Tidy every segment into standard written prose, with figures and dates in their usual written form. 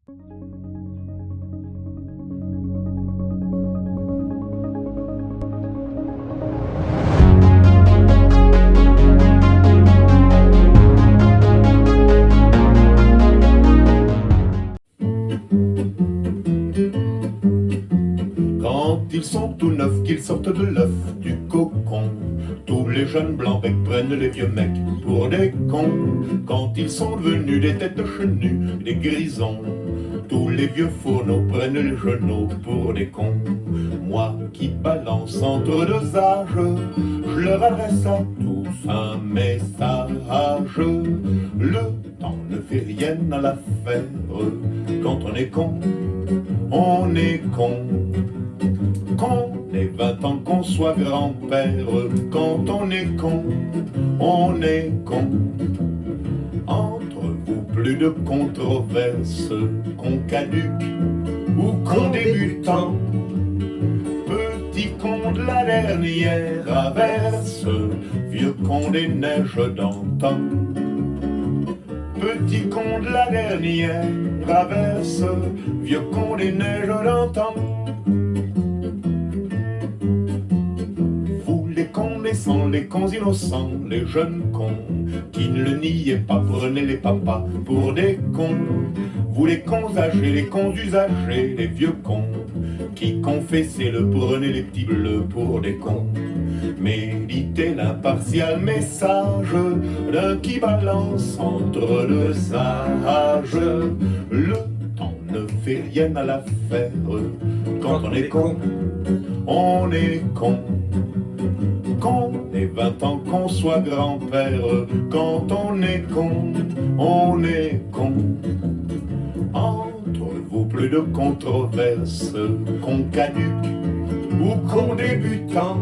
Quand ils sont tout neufs, qu'ils sortent de l'œuf du cocon, tous les jeunes blancs-becs prennent les vieux mecs pour des cons. Quand ils sont devenus des têtes chenues, des grisons, tous les vieux fourneaux prennent les genoux pour des cons. Moi qui balance entre deux âges, je leur adresse à tous un message. Le temps ne fait rien à l'affaire, quand on est con, on est con. Qu'on ait 20 ans, qu'on soit grand-père, quand on est con, on est con. Entre vous, plus de controverses, qu'on caduque ou qu'on débutant. Petit con de la dernière averse, vieux con des neiges d'antan. Petit con de la dernière averse, vieux con des neiges d'antan. Les cons naissants, les cons innocents, les jeunes cons qui ne le niaient pas, prenez les papas pour des cons. Vous les cons âgés, les cons usagés, les vieux cons qui confessaient le, prenez les petits bleus pour des cons. Méditez l'impartial message d'un qui balance entre deux âges. Le temps ne fait rien à l'affaire, quand on est con, on est con. Qu'on ait 20 ans, qu'on soit grand-père, quand on est con, on est con. Entre vous, plus de controverses, qu'on caduque ou qu'on débutant.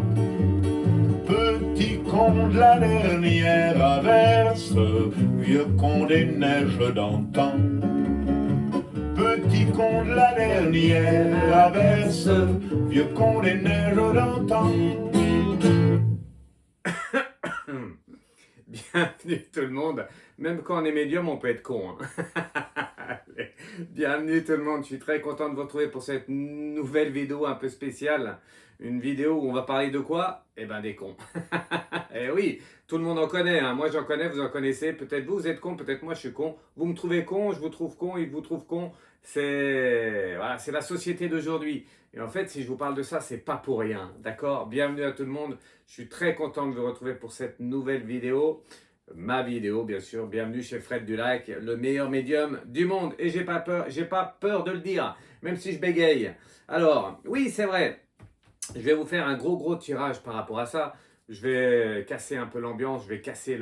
Petit con de la dernière averse, vieux con des neiges d'antan. Petit con de la dernière averse, vieux con des neiges d'antan. Bienvenue tout le monde, même quand on est médium on peut être con. Allez, bienvenue tout le monde, je suis très content de vous retrouver pour cette nouvelle vidéo un peu spéciale. Une vidéo où on va parler de quoi? Eh ben des cons. Eh oui, tout le monde en connaît, hein. Moi j'en connais, vous en connaissez, peut-être vous êtes con, peut-être moi je suis con. Vous me trouvez con, je vous trouve con, il vous trouve con. C'est voilà, c'est la société d'aujourd'hui. Et en fait, si je vous parle de ça, c'est pas pour rien, d'accord? Bienvenue à tout le monde, je suis très content de vous retrouver pour cette nouvelle vidéo. Ma vidéo, bien sûr. Bienvenue chez Fred Dulac, le meilleur médium du monde. Et j'ai pas peur de le dire, même si je bégaye. Alors, oui, c'est vrai. Je vais vous faire un gros tirage par rapport à ça. Je vais casser un peu l'ambiance, je vais casser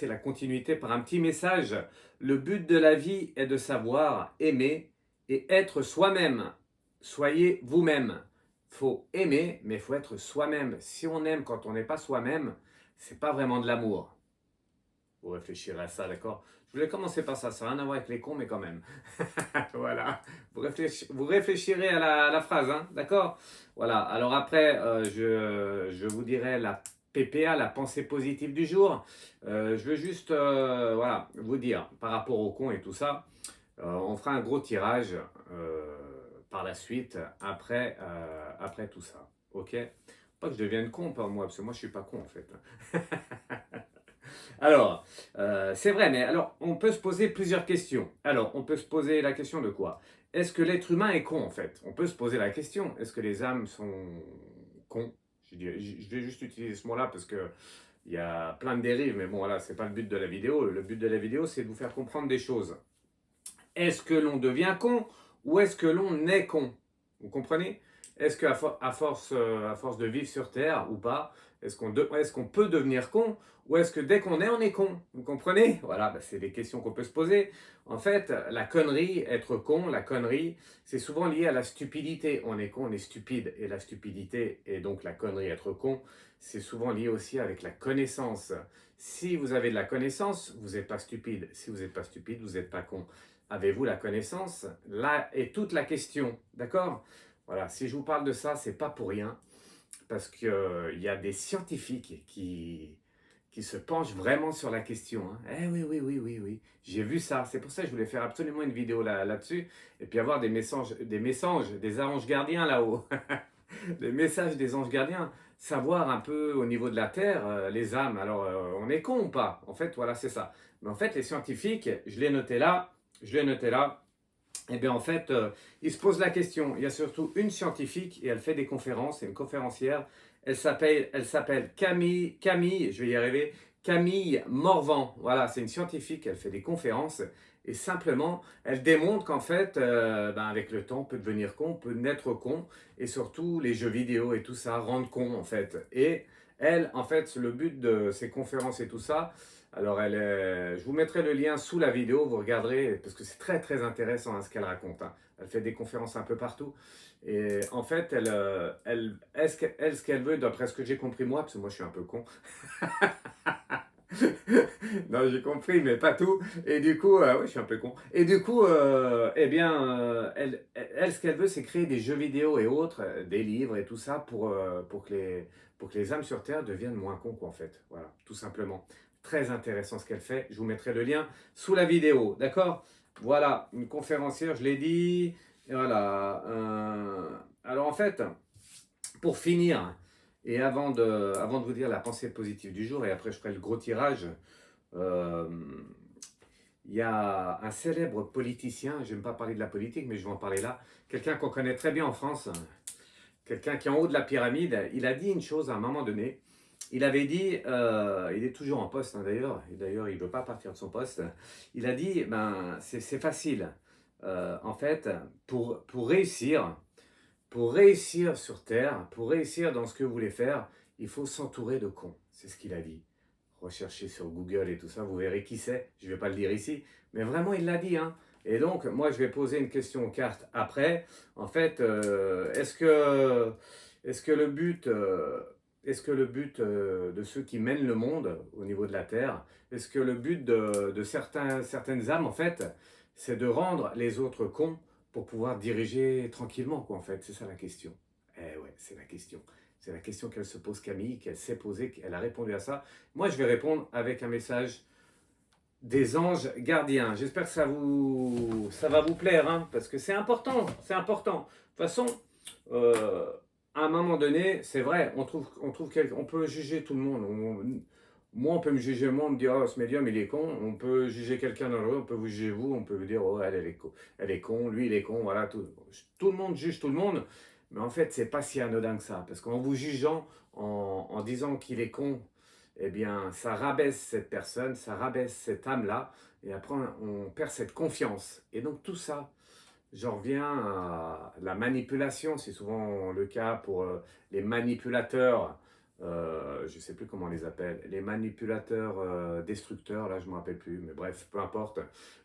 la continuité par un petit message. Le but de la vie est de savoir aimer et être soi-même. Soyez vous-même. Faut aimer, mais il faut être soi-même. Si on aime quand on n'est pas soi-même, c'est pas vraiment de l'amour. Vous réfléchirez à ça, d'accord? Je voulais commencer par ça, ça n'a rien à voir avec les cons, mais quand même. Voilà, vous réfléchirez à la phrase, hein, d'accord? Voilà, alors après, je vous dirai la PPA, la pensée positive du jour. Je veux juste voilà, vous dire, par rapport aux cons et tout ça, on fera un gros tirage par la suite, après tout ça, ok? Pas que je devienne con, pas moi, parce que moi je suis pas con en fait. Alors, c'est vrai, mais alors, on peut se poser plusieurs questions. Alors, on peut se poser la question de quoi? Est-ce que l'être humain est con, en fait? On peut se poser la question. Est-ce que les âmes sont cons? Je vais juste utiliser ce mot-là parce que il y a plein de dérives, mais bon, voilà, c'est pas le but de la vidéo. Le but de la vidéo, c'est de vous faire comprendre des choses. Est-ce que l'on devient con ou est-ce que l'on est con? Vous comprenez? Est-ce qu'à à force de vivre sur Terre ou pas, est-ce qu'on peut devenir con ou est-ce que dès qu'on est, on est con? Vous comprenez? Voilà, c'est des questions qu'on peut se poser. En fait, la connerie, être con, la connerie, c'est souvent lié à la stupidité. On est con, on est stupide. Et la stupidité et donc la connerie, être con, c'est souvent lié aussi avec la connaissance. Si vous avez de la connaissance, vous n'êtes pas stupide. Si vous n'êtes pas stupide, vous n'êtes pas con. Avez-vous la connaissance? Là est toute la question, d'accord? Voilà, si je vous parle de ça, c'est pas pour rien, parce qu'il y a des scientifiques qui se penche vraiment sur la question. Hein. Eh oui, oui, oui, oui, oui. J'ai vu ça. C'est pour ça que je voulais faire absolument une vidéo là-dessus. Et puis avoir des anges gardiens là-haut. Les messages des anges gardiens. Savoir un peu au niveau de la Terre, les âmes. Alors, on est con ou pas? En fait, voilà, c'est ça. Mais en fait, les scientifiques, je l'ai noté là. Je l'ai noté là. Eh bien, en fait, ils se posent la question. Il y a surtout une scientifique et elle fait des conférences. C'est une conférencière. Elle s'appelle Camille, je vais y arriver, Camille Morvan. Voilà, c'est une scientifique. Elle fait des conférences et simplement, elle démontre qu'en fait, avec le temps, on peut devenir con, on peut naître con et surtout les jeux vidéo et tout ça rendent con en fait. Et elle, en fait, le but de ces conférences et tout ça, alors, je vous mettrai le lien sous la vidéo, vous regarderez, parce que c'est très très intéressant hein, ce qu'elle raconte. Hein. Elle fait des conférences un peu partout. Et en fait, ce qu'elle veut, d'après ce que j'ai compris moi, parce que moi je suis un peu con. Non, j'ai compris, mais pas tout. Et du coup, oui, je suis un peu con. Et du coup, ce qu'elle veut, c'est créer des jeux vidéo et autres, des livres et tout ça, pour que les âmes sur Terre deviennent moins cons, quoi, en fait. Voilà, tout simplement. Très intéressant ce qu'elle fait. Je vous mettrai le lien sous la vidéo, d'accord? Voilà, une conférencière, je l'ai dit. Et voilà. Alors, en fait, pour finir, et avant de vous dire la pensée positive du jour, et après je ferai le gros tirage, euh, il y a un célèbre politicien, je n'aime pas parler de la politique, mais je vais en parler là, quelqu'un qu'on connaît très bien en France, quelqu'un qui est en haut de la pyramide, il a dit une chose à un moment donné, il avait dit, il est toujours en poste hein, d'ailleurs, et d'ailleurs il ne veut pas partir de son poste, il a dit, c'est facile, en fait, pour réussir sur Terre, pour réussir dans ce que vous voulez faire, il faut s'entourer de cons. C'est ce qu'il a dit. Recherchez sur Google et tout ça, vous verrez qui c'est. Je ne vais pas le dire ici, mais vraiment il l'a dit. Hein. Et donc, moi je vais poser une question aux cartes après. En fait, est-ce que le but de ceux qui mènent le monde au niveau de la Terre, est-ce que le but de certaines âmes, en fait, c'est de rendre les autres cons pour pouvoir diriger tranquillement, quoi, en fait. C'est ça la question. Eh ouais, c'est la question. C'est la question qu'elle se pose Camille, qu'elle s'est posée, qu'elle a répondu à ça. Moi, je vais répondre avec un message des anges gardiens. J'espère que ça va vous plaire, hein, parce que c'est important, c'est important. De toute façon, à un moment donné, c'est vrai, on peut juger tout le monde. Moi, on peut me juger, moi, on me dire, oh, ce médium, il est con. On peut juger quelqu'un dans le rue, on peut vous juger vous, on peut vous dire, oh, elle est con, lui, il est con, voilà. Tout le monde juge tout le monde, mais en fait, c'est pas si anodin que ça. Parce qu'en vous jugeant, en disant qu'il est con, eh bien, ça rabaisse cette personne, ça rabaisse cette âme-là, et après, on perd cette confiance. Et donc, tout ça, j'en reviens à la manipulation, c'est souvent le cas pour les manipulateurs, je ne sais plus comment on les appelle, les manipulateurs destructeurs, là je ne me rappelle plus, mais bref, peu importe.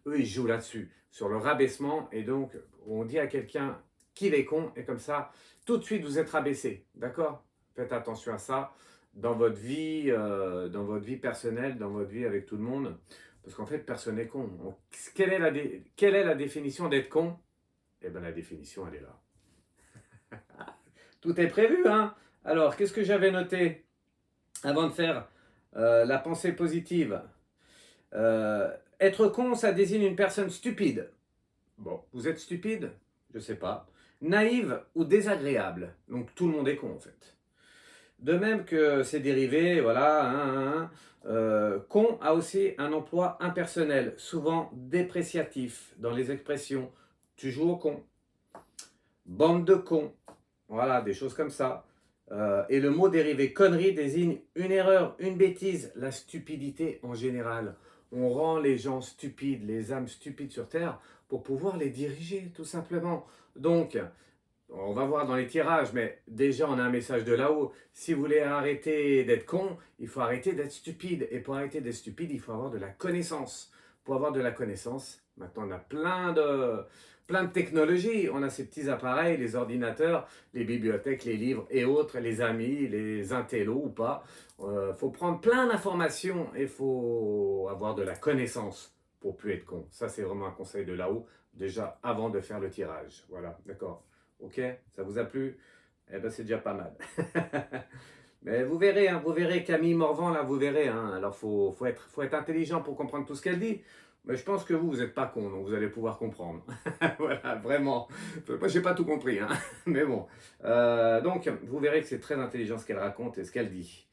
Eux, ils jouent là-dessus, sur le rabaissement, et donc on dit à quelqu'un qu'il est con, et comme ça, tout de suite vous êtes rabaissé, d'accord? Faites attention à ça dans votre vie personnelle, dans votre vie avec tout le monde, parce qu'en fait, personne n'est con. Quelle est la définition d'être con? Eh bien, la définition, elle est là. Tout est prévu, hein? Alors, qu'est-ce que j'avais noté avant de faire la pensée positive? Être con, ça désigne une personne stupide. Bon, vous êtes stupide? Je sais pas. Naïve ou désagréable. Donc, tout le monde est con, en fait. De même que ses dérivés, voilà, con a aussi un emploi impersonnel, souvent dépréciatif dans les expressions. Tu joues au con. Bande de cons. Voilà, des choses comme ça. Et le mot dérivé connerie désigne une erreur, une bêtise, la stupidité en général. On rend les gens stupides, les âmes stupides sur Terre pour pouvoir les diriger, tout simplement. Donc, on va voir dans les tirages, mais déjà on a un message de là-haut. Si vous voulez arrêter d'être con, il faut arrêter d'être stupide. Et pour arrêter d'être stupide, il faut avoir de la connaissance. Pour avoir de la connaissance, maintenant on a plein de technologies. On a ces petits appareils, les ordinateurs, les bibliothèques, les livres et autres, les amis, les intellos ou pas. Faut prendre plein d'informations et il faut avoir de la connaissance pour plus être con. Ça, c'est vraiment un conseil de là-haut, déjà avant de faire le tirage. Voilà, d'accord. Ok, ça vous a plu? Eh bien, c'est déjà pas mal. Mais vous verrez Camille Morvan, là, vous verrez. Hein. Alors, faut être intelligent pour comprendre tout ce qu'elle dit. Mais je pense que vous n'êtes pas con, donc vous allez pouvoir comprendre. Voilà, vraiment. Moi, j'ai pas tout compris, hein. Mais bon. Donc, vous verrez que c'est très intelligent ce qu'elle raconte et ce qu'elle dit.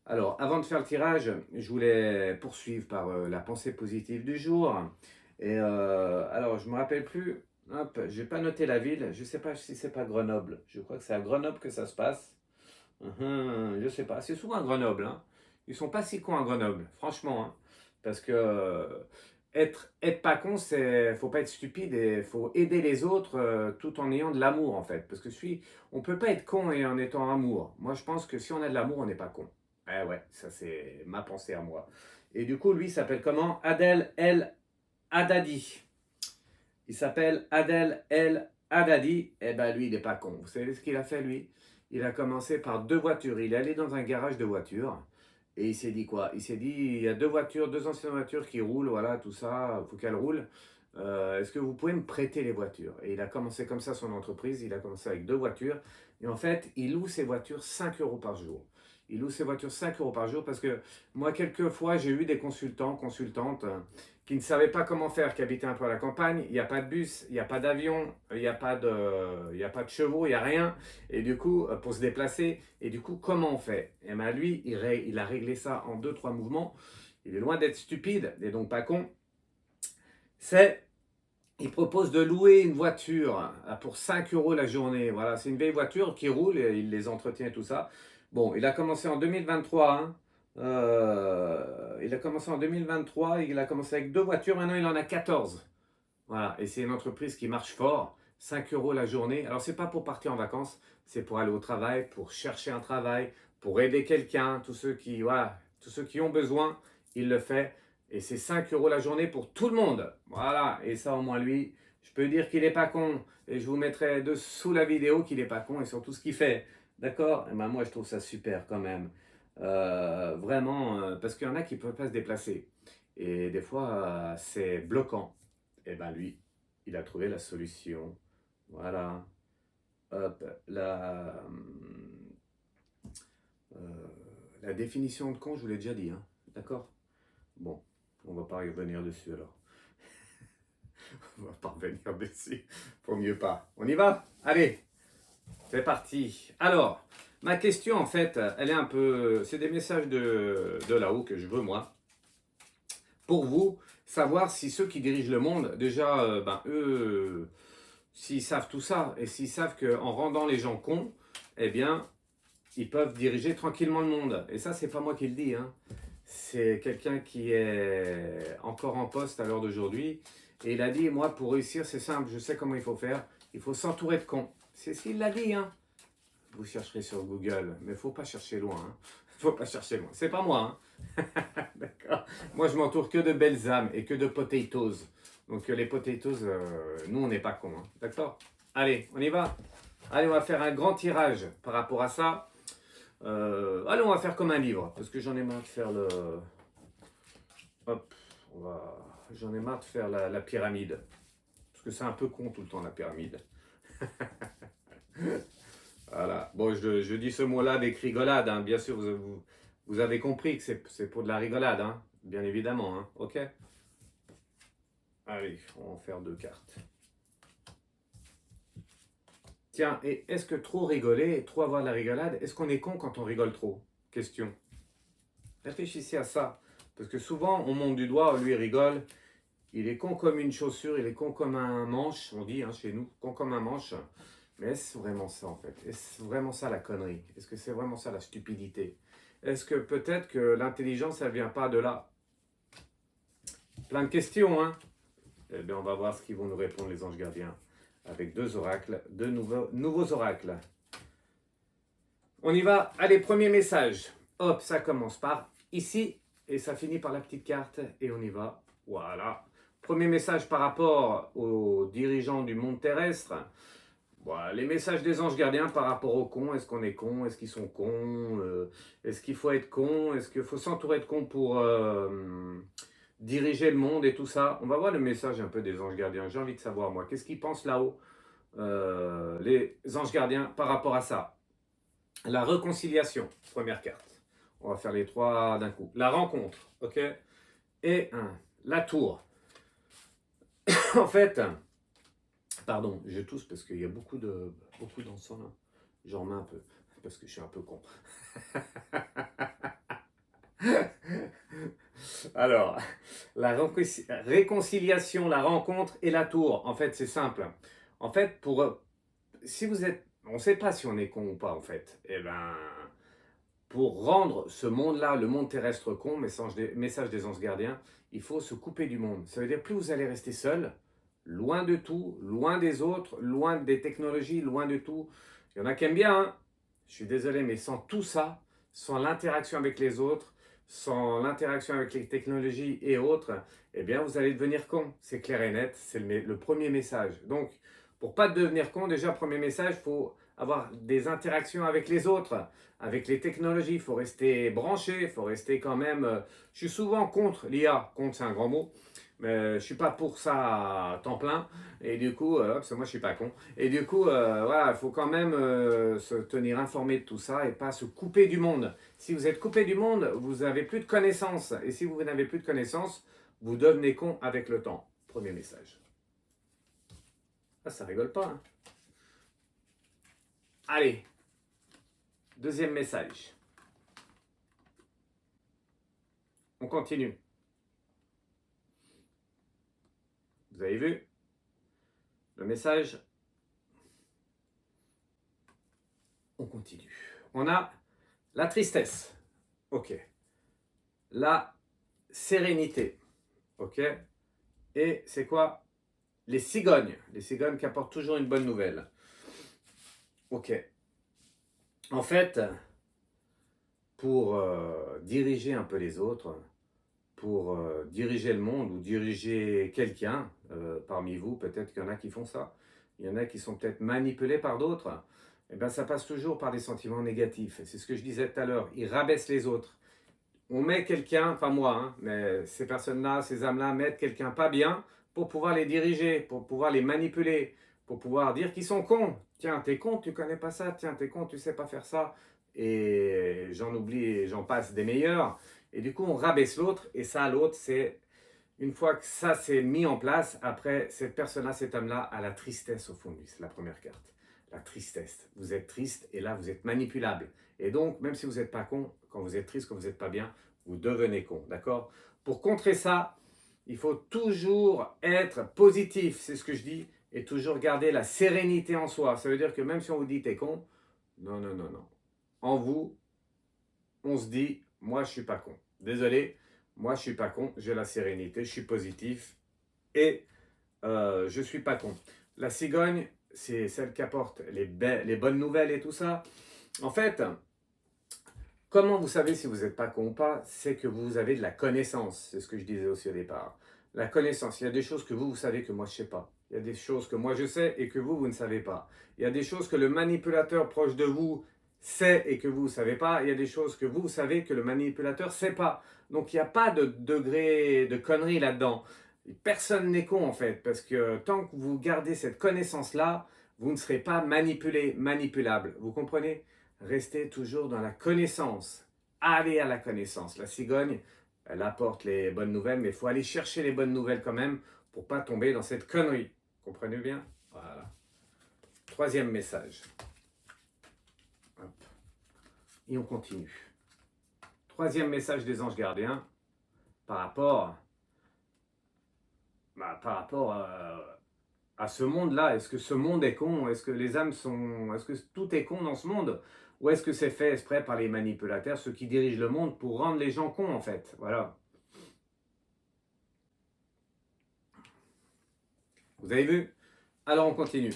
Alors, avant de faire le tirage, je voulais poursuivre par la pensée positive du jour. Et alors, je me rappelle plus. Hop, j'ai pas noté la ville. Je sais pas si c'est pas Grenoble. Je crois que c'est à Grenoble que ça se passe. Je sais pas. C'est souvent à Grenoble. Hein. Ils sont pas si cons à Grenoble, franchement. Hein. Parce que être pas con, c'est faut pas être stupide et faut aider les autres tout en ayant de l'amour en fait. Parce que on peut pas être con et en étant amour. Moi, je pense que si on a de l'amour, on n'est pas con. Eh ouais, ça c'est ma pensée à moi. Et du coup, lui s'appelle comment? Adel El Haddadi. Il s'appelle Adel El Haddadi. Eh ben lui, il n'est pas con. Vous savez ce qu'il a fait lui? Il a commencé par deux voitures. Il est allé dans un garage de voitures. Et il s'est dit quoi? Il s'est dit, il y a deux voitures, deux anciennes voitures qui roulent, voilà, tout ça, il faut qu'elles roulent. Est-ce que vous pouvez me prêter les voitures? Et il a commencé comme ça son entreprise. Il a commencé avec deux voitures. Et en fait, il loue ses voitures 5 euros par jour. Il loue ses voitures 5 euros par jour parce que moi, quelquefois, j'ai eu des consultants, consultantes qui ne savaient pas comment faire, qui habitaient un peu à la campagne. Il n'y a pas de bus, il n'y a pas d'avion, il n'y a pas de chevaux, il n'y a rien. Et du coup, pour se déplacer, et du coup, comment on fait? Et bien lui, il a réglé ça en 2-3 mouvements. Il est loin d'être stupide, et donc pas con. Il propose de louer une voiture pour 5 euros la journée. Voilà, c'est une vieille voiture qui roule et il les entretient et tout ça. Bon, il a commencé en 2023. Hein. Il a commencé en 2023. Il a commencé avec deux voitures. Maintenant, il en a 14. Voilà, et c'est une entreprise qui marche fort. 5 euros la journée. Alors, c'est pas pour partir en vacances. C'est pour aller au travail, pour chercher un travail, pour aider quelqu'un. Voilà, tous ceux qui ont besoin, il le fait. Et c'est 5 euros la journée pour tout le monde. Voilà, et ça au moins lui, je peux dire qu'il n'est pas con. Et je vous mettrai dessous la vidéo qu'il n'est pas con et surtout ce qu'il fait. D'accord? Et ben moi je trouve ça super quand même. Vraiment, parce qu'il y en a qui ne peuvent pas se déplacer. Et des fois, c'est bloquant. Et ben lui, il a trouvé la solution. Voilà. Hop, euh, la définition de con, je vous l'ai déjà dit. Hein. D'accord? Bon, on va pas revenir dessus alors. On va pas revenir dessus. Faut mieux pas. On y va? Allez, c'est parti. Alors, ma question en fait, elle est un peu... C'est des messages de là-haut que je veux moi. Pour vous, savoir si ceux qui dirigent le monde, déjà, eux, s'ils savent tout ça, et s'ils savent qu'en rendant les gens cons, eh bien, ils peuvent diriger tranquillement le monde. Et ça, c'est pas moi qui le dis, hein. C'est quelqu'un qui est encore en poste à l'heure d'aujourd'hui. Et il a dit, moi, pour réussir, c'est simple, je sais comment il faut faire. Il faut s'entourer de cons. C'est ce qu'il a dit, hein. Vous chercherez sur Google, mais il ne faut pas chercher loin. Hein. Faut pas chercher loin. C'est pas moi, hein. D'accord. Moi, je m'entoure que de belles âmes et que de potatoes. Donc, les potatoes, nous, on n'est pas cons. Hein. D'accord? Allez, on y va. Allez, on va faire un grand tirage par rapport à ça. Allez, on va faire comme un livre, parce que j'en ai marre de faire le... Hop, j'en ai marre de faire la pyramide. Parce que c'est un peu con tout le temps, la pyramide. Voilà. Bon, je dis ce mot-là avec rigolade, hein. Bien sûr, vous avez compris que c'est pour de la rigolade, hein. Bien évidemment, hein. Ok? Allez, on va en faire deux cartes. Tiens, et est-ce que trop rigoler, trop avoir de la rigolade, est-ce qu'on est con quand on rigole trop? Question. Réfléchissez à ça. Parce que souvent, on monte du doigt, lui il rigole, il est con comme une chaussure, il est con comme un manche, on dit hein, chez nous, con comme un manche. Mais est-ce vraiment ça en fait? Est-ce vraiment ça la connerie? Est-ce que c'est vraiment ça la stupidité? Est-ce que peut-être que l'intelligence, elle ne vient pas de là? Plein de questions, hein? Eh bien, on va voir ce qu'ils vont nous répondre les anges gardiens. Avec deux oracles, deux nouveaux oracles. On y va. Allez, premier message. Hop, ça commence par ici et ça finit par la petite carte et on y va. Voilà. Premier message par rapport aux dirigeants du monde terrestre. Voilà, les messages des anges gardiens par rapport aux cons. Est-ce qu'on est con? Est-ce qu'ils sont cons? Est-ce qu'il faut être con? Est-ce qu'il faut s'entourer de cons pour diriger le monde et tout ça? On va voir le message un peu des anges gardiens. J'ai envie de savoir, moi, qu'est-ce qu'ils pensent là-haut, les anges gardiens, par rapport à ça? La réconciliation, première carte. On va faire les trois d'un coup. La rencontre, ok. Et la tour. En fait, pardon, je tousse parce qu'il y a beaucoup d'encens là. J'en mets un peu, parce que je suis un peu con. Alors, la réconciliation, la rencontre et la tour. En fait, c'est simple. En fait, si vous êtes, on ne sait pas si on est con ou pas en fait. Eh ben, pour rendre ce monde-là, le monde terrestre con, message des anges gardiens, il faut se couper du monde. Ça veut dire plus vous allez rester seul, loin de tout, loin des autres, loin des technologies, loin de tout. Il y en a qui aiment bien, hein. Je suis désolé, mais sans tout ça, sans l'interaction avec les autres, sans l'interaction avec les technologies et autres, eh bien vous allez devenir con. C'est clair et net, c'est le premier message. Donc, pour pas devenir con, déjà, premier message, il faut avoir des interactions avec les autres, avec les technologies. Il faut rester branché, il faut rester quand même. Je suis souvent contre l'IA, contre c'est un grand mot, mais je ne suis pas pour ça à temps plein. Et du coup, parce que moi je suis pas con. Et du coup, voilà, il faut quand même se tenir informé de tout ça et pas se couper du monde. Si vous êtes coupé du monde, vous n'avez plus de connaissances. Et si vous n'avez plus de connaissances, vous devenez con avec le temps. Premier message. Ah, ça rigole pas, hein. Allez, deuxième message. On continue. Vous avez vu le message? On continue. On a la tristesse. Ok. La sérénité. Ok. Et c'est quoi? Les cigognes. Les cigognes qui apportent toujours une bonne nouvelle. Ok. En fait, pour diriger un peu les autres, pour diriger le monde ou diriger quelqu'un parmi vous, peut-être qu'il y en a qui font ça, il y en a qui sont peut-être manipulés par d'autres, et bien ça passe toujours par des sentiments négatifs. C'est ce que je disais tout à l'heure, ils rabaissent les autres. On met quelqu'un, pas moi, hein, mais ces personnes-là, ces âmes-là mettent quelqu'un pas bien pour pouvoir les diriger, pour pouvoir les manipuler, pour pouvoir dire qu'ils sont cons. Tiens, t'es con, tu connais pas ça. Tiens, t'es con, tu sais pas faire ça. Et j'en oublie et j'en passe des meilleurs. Et du coup, on rabaisse l'autre. Et ça, l'autre, c'est une fois que ça s'est mis en place, après, cette personne-là, cet homme-là, a la tristesse au fond de lui. C'est la première carte. La tristesse. Vous êtes triste et là, vous êtes manipulable. Et donc, même si vous n'êtes pas con, quand vous êtes triste, quand vous n'êtes pas bien, vous devenez con. D'accord? Pour contrer ça, il faut toujours être positif. C'est ce que je dis. Et toujours garder la sérénité en soi. Ça veut dire que même si on vous dit t'es con, non, non, non, non. En vous, on se dit, moi, je suis pas con. Désolé, moi, je suis pas con. J'ai la sérénité, je suis positif et je suis pas con. La cigogne, c'est celle qui apporte les bonnes nouvelles et tout ça. En fait, comment vous savez si vous n'êtes pas con ou pas? C'est que vous avez de la connaissance. C'est ce que je disais aussi au départ. La connaissance. Il y a des choses que vous savez que moi, je ne sais pas. Il y a des choses que moi, je sais et que vous ne savez pas. Il y a des choses que le manipulateur proche de vous sait et que vous ne savez pas. Il y a des choses que vous savez que le manipulateur ne sait pas. Donc, il n'y a pas de degré de connerie là-dedans. Personne n'est con, en fait. Parce que tant que vous gardez cette connaissance-là, vous ne serez pas manipulé, manipulable. Vous comprenez? Restez toujours dans la connaissance. Allez à la connaissance. La cigogne, elle apporte les bonnes nouvelles, mais il faut aller chercher les bonnes nouvelles quand même pour pas tomber dans cette connerie. Comprenez bien? Voilà. Troisième message. Hop. Et on continue. Troisième message des anges gardiens par rapport à ce monde-là. Est-ce que ce monde est con? Est-ce que les âmes sont... Est-ce que tout est con dans ce monde? Ou est-ce que c'est fait exprès par les manipulateurs, ceux qui dirigent le monde, pour rendre les gens cons en fait? Voilà. Vous avez vu? Alors on continue.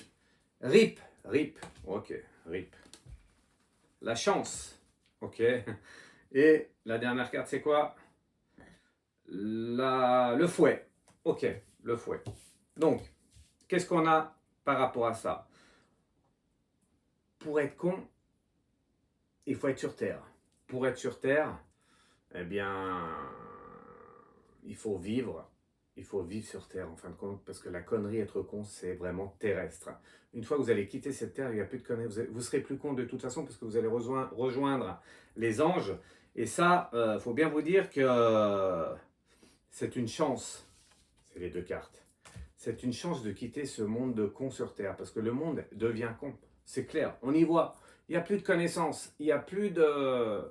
RIP. RIP. Ok. RIP. La chance. Ok. Et la dernière carte, c'est quoi? Le fouet. Ok. Le fouet. Donc, qu'est-ce qu'on a par rapport à ça? Pour être con, il faut être sur Terre. Pour être sur Terre, eh bien, il faut vivre il faut vivre sur Terre en fin de compte, parce que la connerie, être con, c'est vraiment terrestre. Une fois que vous allez quitter cette Terre, il n'y a plus de conneries, vous serez plus con de toute façon, parce que vous allez rejoindre les anges. Et ça, il faut bien vous dire que c'est une chance, c'est les deux cartes. C'est une chance de quitter ce monde de cons sur Terre, parce que le monde devient con, c'est clair, on y voit. Il n'y a plus de connaissances, il n'y a plus de...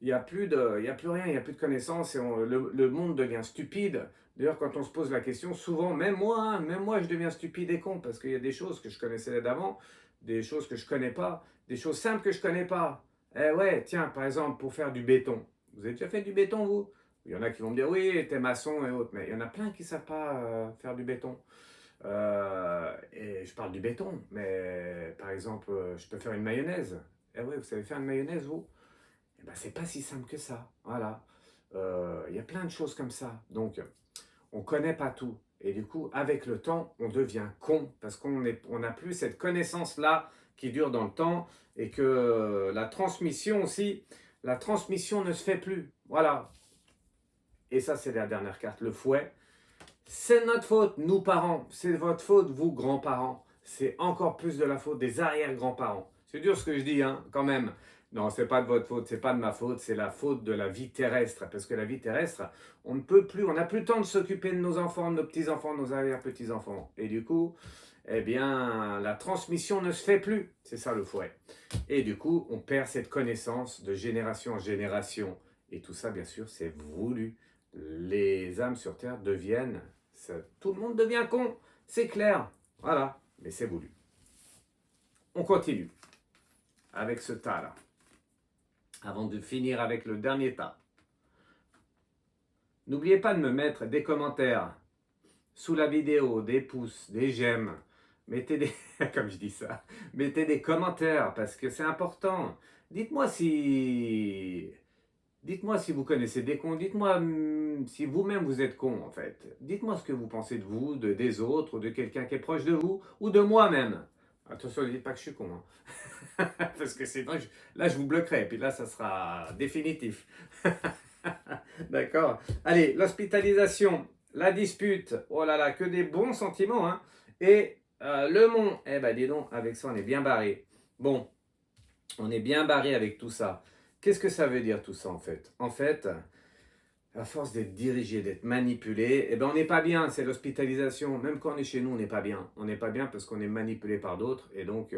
Il n'y a plus rien, il n'y a plus de connaissances et le monde devient stupide. D'ailleurs, quand on se pose la question, souvent, même moi, je deviens stupide et con parce qu'il y a des choses que je connaissais d'avant, des choses que je ne connais pas, des choses simples que je ne connais pas. Eh ouais, tiens, par exemple, pour faire du béton. Vous avez déjà fait du béton, vous? Il y en a qui vont me dire, oui, t'es maçon et autres, mais il y en a plein qui ne savent pas faire du béton. Et je parle du béton, mais par exemple, je peux faire une mayonnaise. Eh ouais, vous savez faire une mayonnaise, vous? Eh ben, c'est pas si simple que ça. Voilà. Il y a plein de choses comme ça. Donc, on ne connaît pas tout. Et du coup, avec le temps, on devient con parce qu'on n'a plus cette connaissance-là qui dure dans le temps et que la transmission aussi, la transmission ne se fait plus. Voilà. Et ça, c'est la dernière carte, le fouet. C'est notre faute, nous parents. C'est votre faute, vous grands-parents. C'est encore plus de la faute des arrière-grands-parents. C'est dur ce que je dis, hein, quand même. Non, c'est pas de votre faute, c'est pas de ma faute, c'est la faute de la vie terrestre. Parce que la vie terrestre, on ne peut plus, on n'a plus le temps de s'occuper de nos enfants, de nos petits-enfants, de nos arrière-petits-enfants. Et du coup, eh bien, la transmission ne se fait plus. C'est ça le fouet. Et du coup, on perd cette connaissance de génération en génération. Et tout ça, bien sûr, c'est voulu. Les âmes sur Terre deviennent, tout le monde devient con, c'est clair. Voilà, mais c'est voulu. On continue avec ce tas-là. Avant de finir avec le dernier tas. N'oubliez pas de me mettre des commentaires sous la vidéo, des pouces, des j'aime. Mettez des, comme je dis ça, mettez des commentaires parce que c'est important. Dites-moi si vous connaissez des cons. Dites-moi si vous-même vous êtes con en fait. Dites-moi ce que vous pensez de vous, des autres, de quelqu'un qui est proche de vous ou de moi-même. Attention, ne dites pas que je suis con. Hein. Parce que sinon, là, je vous bloquerai. Et puis là, ça sera définitif. D'accord. Allez, l'hospitalisation, la dispute. Oh là là, que des bons sentiments. Hein. Et le mont. Eh ben, dis donc, avec ça, on est bien barré. Bon, on est bien barré avec tout ça. Qu'est-ce que ça veut dire tout ça, en fait? En fait, à force d'être dirigé, d'être manipulé, eh ben, on n'est pas bien. C'est l'hospitalisation. Même quand on est chez nous, on n'est pas bien. On n'est pas bien parce qu'on est manipulé par d'autres. Et donc...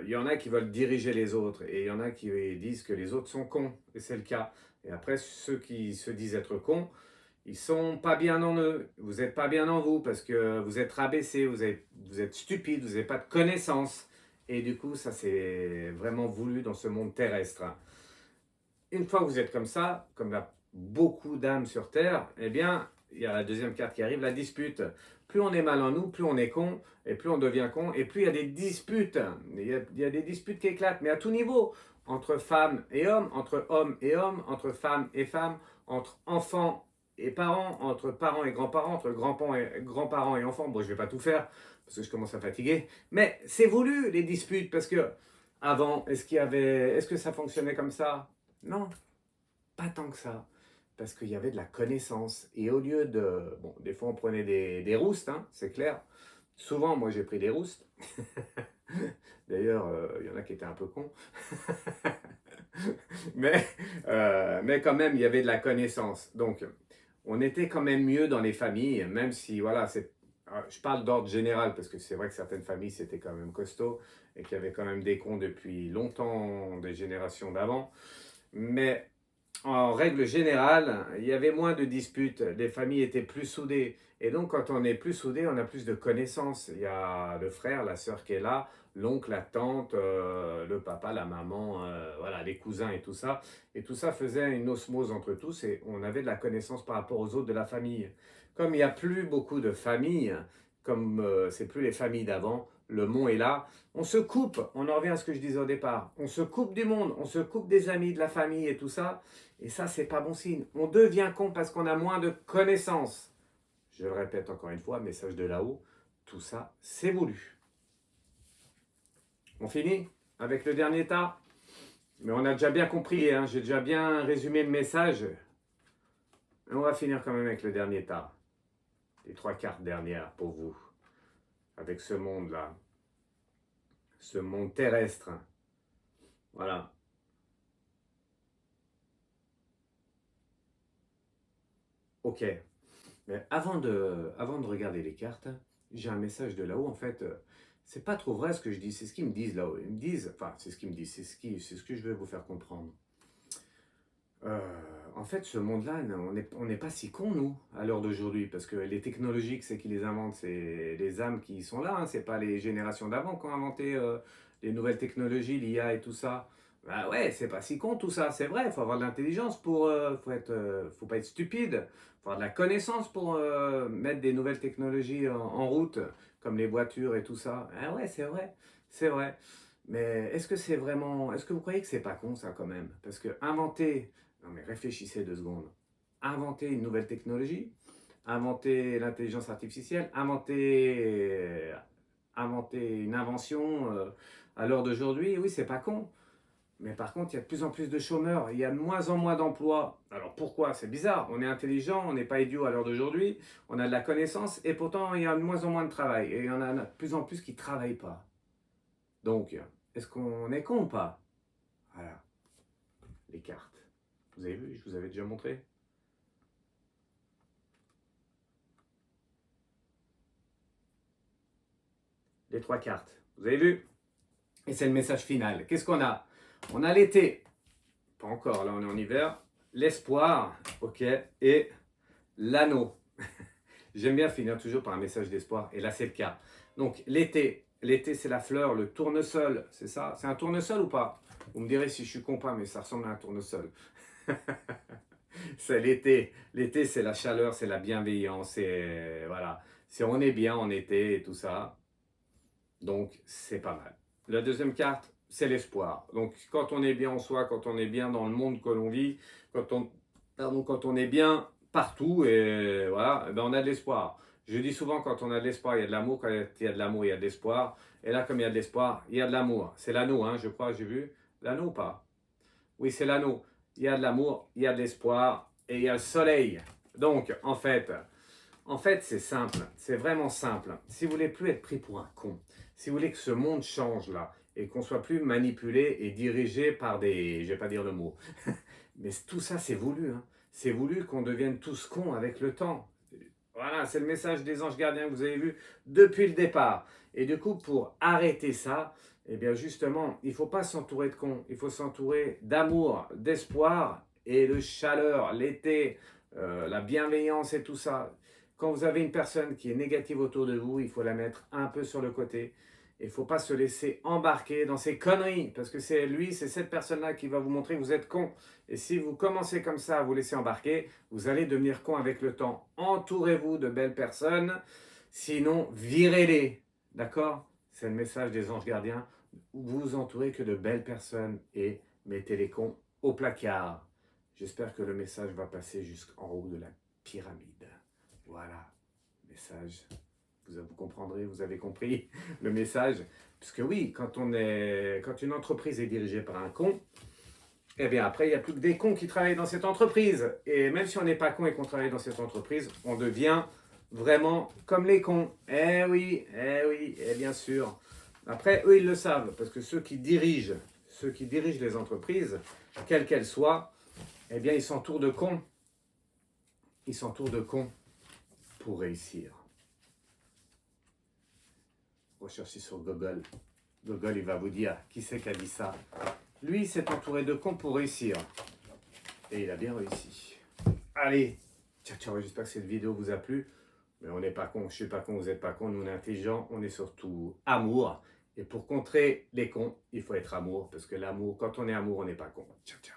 il y en a qui veulent diriger les autres et il y en a qui disent que les autres sont cons, et c'est le cas. Et après, ceux qui se disent être cons, ils sont pas bien en eux, vous n'êtes pas bien en vous parce que vous êtes rabaissé, vous êtes stupide, vous n'avez pas de connaissances. Et du coup, ça c'est vraiment voulu dans ce monde terrestre. Une fois que vous êtes comme ça, comme là, beaucoup d'âmes sur Terre, eh bien, il y a la deuxième carte qui arrive, la dispute. Plus on est mal en nous, plus on est con, et plus on devient con, et plus il y a des disputes. Il y a des disputes qui éclatent, mais à tout niveau. Entre femmes et hommes, entre hommes et hommes, entre femmes et femmes, entre enfants et parents, entre parents et grands-parents, entre grands-parents et enfants. Bon, je ne vais pas tout faire, parce que je commence à fatiguer. Mais c'est voulu, les disputes, parce que avant, est-ce que ça fonctionnait comme ça? Non, pas tant que ça. Parce qu'il y avait de la connaissance. Et au lieu de... Bon, des fois on prenait des roustes, hein, c'est clair. Souvent, moi j'ai pris des roustes. D'ailleurs, il y en a qui étaient un peu cons. mais quand même, il y avait de la connaissance. Donc, on était quand même mieux dans les familles, même si, voilà, je parle d'ordre général, parce que c'est vrai que certaines familles, c'était quand même costaud, et qu'il y avait quand même des cons depuis longtemps, des générations d'avant. Mais en règle générale, il y avait moins de disputes, les familles étaient plus soudées. Et donc, quand on est plus soudé, on a plus de connaissances. Il y a le frère, la sœur qui est là, l'oncle, la tante, le papa, la maman, voilà, les cousins et tout ça. Et tout ça faisait une osmose entre tous et on avait de la connaissance par rapport aux autres de la famille. Comme il n'y a plus beaucoup de familles, comme c'est plus les familles d'avant, le monde est là. On se coupe, on en revient à ce que je disais au départ. On se coupe du monde, on se coupe des amis, de la famille et tout ça. Et ça, c'est pas bon signe. On devient con parce qu'on a moins de connaissances. Je le répète encore une fois, message de là-haut, tout ça, c'est voulu. On finit avec le dernier tas. Mais on a déjà bien compris, hein, j'ai déjà bien résumé le message. On va finir quand même avec le dernier tas. Les 3 cartes dernières pour vous. Avec ce monde-là. Ce monde terrestre. Voilà. Ok. Mais avant de regarder les cartes, j'ai un message de là-haut. En fait, c'est pas trop vrai ce que je dis. C'est ce qu'ils me disent là-haut. Ils me disent, enfin, c'est ce qu'ils me disent. C'est ce que je vais vous faire comprendre. En fait, ce monde-là, on n'est pas si cons, nous, à l'heure d'aujourd'hui, parce que les technologies, c'est qui les inventent, c'est les âmes qui sont là, hein, c'est pas les générations d'avant qui ont inventé les nouvelles technologies, l'IA et tout ça. Bah ouais, c'est pas si con tout ça, c'est vrai, il faut avoir de l'intelligence faut pas être stupide, faut avoir de la connaissance pour mettre des nouvelles technologies en route, comme les voitures et tout ça. Ah ouais, c'est vrai. Mais est-ce que c'est vraiment, est-ce que vous croyez que c'est pas con ça quand même? Parce que inventer, non mais réfléchissez 2 secondes, inventer une nouvelle technologie, inventer l'intelligence artificielle, inventer une invention à l'heure d'aujourd'hui, oui c'est pas con. Mais par contre, il y a de plus en plus de chômeurs, il y a de moins en moins d'emplois. Alors pourquoi? C'est bizarre, on est intelligent, on n'est pas idiot à l'heure d'aujourd'hui, on a de la connaissance et pourtant il y a de moins en moins de travail. Et il y en a de plus en plus qui ne travaillent pas. Donc, est-ce qu'on est con ou pas? Voilà, les cartes. Vous avez vu, je vous avais déjà montré. Les 3 cartes, vous avez vu? Et c'est le message final. Qu'est-ce qu'on a? On a l'été, pas encore, là on est en hiver, l'espoir, ok, et l'anneau. J'aime bien finir toujours par un message d'espoir, et là c'est le cas. Donc l'été c'est la fleur, le tournesol, c'est ça? C'est un tournesol ou pas? Vous me direz si je suis con pas, mais ça ressemble à un tournesol. C'est l'été, c'est la chaleur, c'est la bienveillance, c'est voilà, si on est bien en été et tout ça, donc c'est pas mal. La deuxième carte, c'est l'espoir. Donc quand on est bien en soi, quand on est bien dans le monde que l'on vit, quand on est bien partout, et voilà, ben on a de l'espoir. Je dis souvent, quand on a de l'espoir, il y a de l'amour. Quand il y a de l'amour, il y a de l'espoir. Et là, comme il y a de l'espoir, il y a de l'amour. C'est l'anneau, hein, je crois, j'ai vu. L'anneau ou pas? Oui, c'est l'anneau. Il y a de l'amour, il y a de l'espoir, et il y a le soleil. Donc, en fait, c'est simple. C'est vraiment simple. Si vous voulez plus être pris pour un con, si vous voulez que ce monde change là, et qu'on soit plus manipulé et dirigé par des... Je vais pas dire le mot. Mais tout ça, c'est voulu. Hein. C'est voulu qu'on devienne tous cons avec le temps. Voilà, c'est le message des anges gardiens que vous avez vu depuis le départ. Et du coup, pour arrêter ça, eh bien justement, il ne faut pas s'entourer de cons. Il faut s'entourer d'amour, d'espoir et de chaleur, l'été, la bienveillance et tout ça. Quand vous avez une personne qui est négative autour de vous, il faut la mettre un peu sur le côté. Il ne faut pas se laisser embarquer dans ces conneries, parce que c'est cette personne-là qui va vous montrer que vous êtes con. Et si vous commencez comme ça à vous laisser embarquer, vous allez devenir con avec le temps. Entourez-vous de belles personnes, sinon virez-les. D'accord? C'est le message des anges gardiens. Vous entourez que de belles personnes et mettez les cons au placard. J'espère que le message va passer jusqu'en haut de la pyramide. Voilà, message. Vous comprendrez, vous avez compris le message. Parce que oui, quand une entreprise est dirigée par un con, eh bien après, il n'y a plus que des cons qui travaillent dans cette entreprise. Et même si on n'est pas con et qu'on travaille dans cette entreprise, on devient vraiment comme les cons. Eh oui, et bien sûr. Après, eux, ils le savent, parce que ceux qui dirigent les entreprises, quelles qu'elles soient, eh bien, ils s'entourent de cons. Ils s'entourent de cons pour réussir. Recherchez sur Google. Google, il va vous dire qui c'est qui a dit ça. Lui, il s'est entouré de cons pour réussir. Et il a bien réussi. Allez, ciao, j'espère que cette vidéo vous a plu. Mais on n'est pas cons, je suis pas con, vous n'êtes pas con, nous on est intelligents, on est surtout amour. Et pour contrer les cons, il faut être amour. Parce que l'amour, quand on est amour, on n'est pas con. Ciao.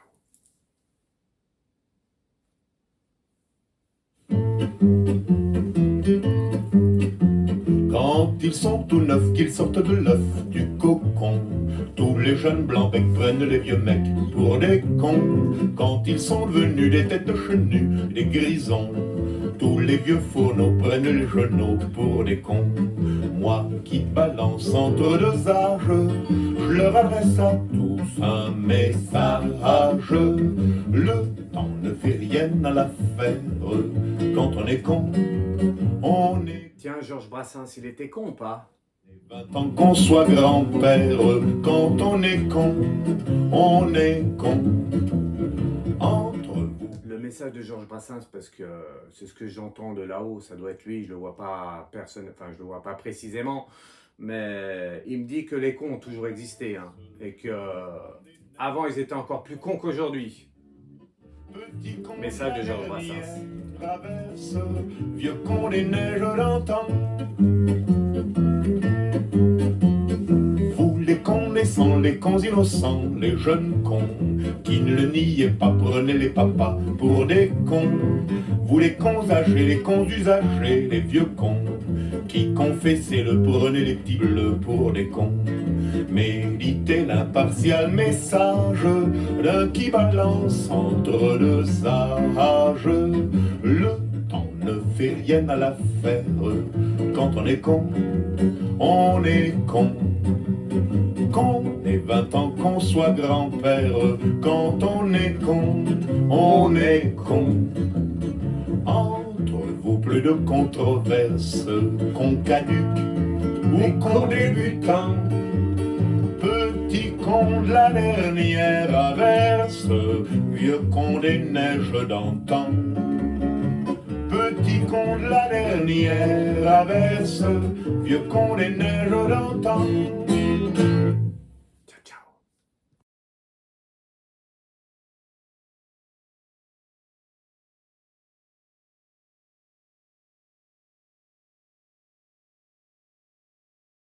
Quand ils sont tout neufs, qu'ils sortent de l'œuf du cocon, tous les jeunes blancs becs prennent les vieux mecs pour des cons. Quand ils sont devenus des têtes chenues, des grisons, tous les vieux fourneaux prennent les genoux pour des cons. Moi qui balance entre 2 âges, je leur adresse à tous un message. Le temps ne fait rien à l'affaire. Quand on est con, on est... Tiens, Georges Brassens, il était con ou pas? 20 ans qu'on soit grand-père. Quand on est con, on est con. Entre vous. Le message de Georges Brassens, parce que c'est ce que j'entends de là-haut, ça doit être lui, je le vois pas je le vois pas précisément, mais il me dit que les cons ont toujours existé, hein, et que avant ils étaient encore plus cons qu'aujourd'hui. Message de Georges Brassens. Traverse, vieux con des neiges d'antan. Vous les cons naissants, les cons innocents, les jeunes cons qui ne le niaient pas, prenez les papas pour des cons. Vous les cons âgés, les cons usagés, les vieux cons qui confessaient le, prenez les petits bleus pour des cons. Méditez l'impartial message d'un qui balance entre deux âges. Le temps ne fait rien à l'affaire. Quand on est con, on est con. Qu'on ait 20 ans, qu'on soit grand-père. Quand on est con, on est con. Entre vous, plus de controverses. Con caduc ou con débutant. Petit con de la dernière averse. Vieux con des neiges d'antan. Petit con de la dernière averse. Vieux con des neiges d'antan.